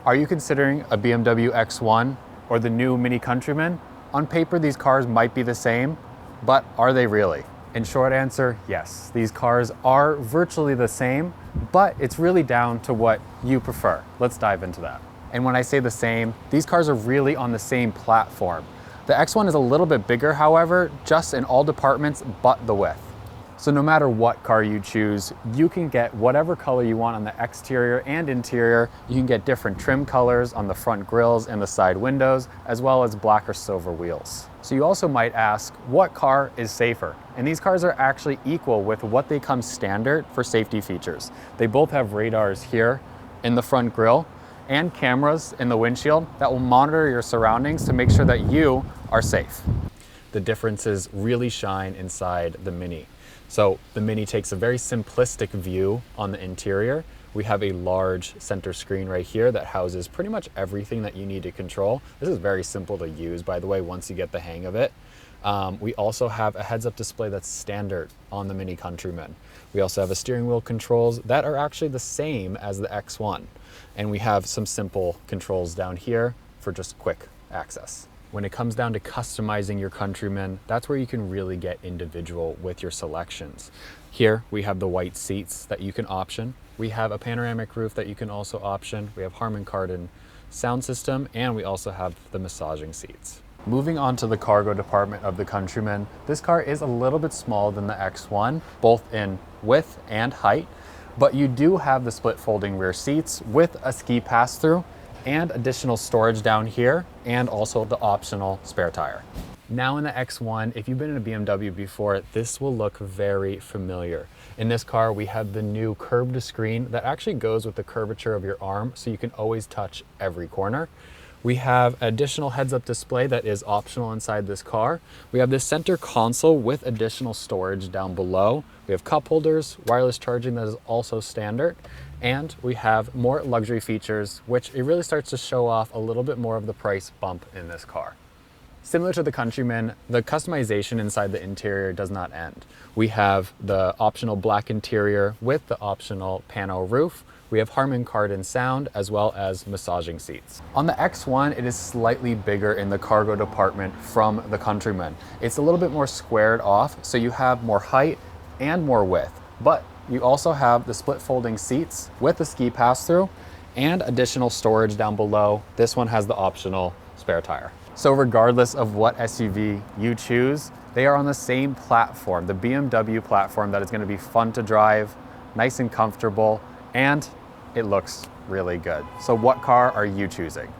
Are you considering a BMW X1 or the new MINI Countryman? On paper, these cars might be the same, but are they really? In short answer, yes. These cars are virtually the same, but it's really down to what you prefer. Let's dive into that. And when I say the same, these cars are really on the same platform. The X1 is a little bit bigger, however, just in all departments but the width. So no matter what car you choose, you can get whatever color you want on the exterior and interior. You can get different trim colors on the front grills and the side windows, as well as black or silver wheels. So you also might ask, what car is safer? And these cars are actually equal with what they come standard for safety features. They both have radars here in the front grille and cameras in the windshield that will monitor your surroundings to make sure that you are safe. The differences really shine inside the Mini. So the Mini takes a very simplistic view on the interior. We have a large center screen right here that houses pretty much everything that you need to control. This is very simple to use, by the way, once you get the hang of it. We also have a heads-up display that's standard on the MINI Countryman. We also have a steering wheel controls that are actually the same as the X1. And we have some simple controls down here for just quick access. When it comes down to customizing your Countryman, that's where you can really get individual with your selections. Here we have the white seats that you can option. We have a panoramic roof that you can also option. We have Harman Kardon sound system, and we also have the massaging seats. Moving on to the cargo department of the Countryman, this car is a little bit smaller than the X1, both in width and height, but you do have the split folding rear seats with a ski pass-through and additional storage down here, and also the optional spare tire. Now in the X1, if you've been in a BMW before, this will look very familiar. In this car, we have the new curved screen that actually goes with the curvature of your arm, so you can always touch every corner. We have additional heads-up display that is optional inside this car. We have this center console with additional storage down below. We have cup holders, wireless charging that is also standard, and we have more luxury features, which it really starts to show off a little bit more of the price bump in this car. Similar to the Countryman, the customization inside the interior does not end. We have the optional black interior with the optional pano roof. We have Harman Kardon sound, as well as massaging seats. On the X1, it is slightly bigger in the cargo department from the Countryman. It's a little bit more squared off, so you have more height and more width, but you also have the split folding seats with the ski pass-through and additional storage down below. This one has the optional spare tire. So regardless of what SUV you choose, they are on the same platform, the BMW platform, that is going to be fun to drive, nice and comfortable, and it looks really good. So what car are you choosing?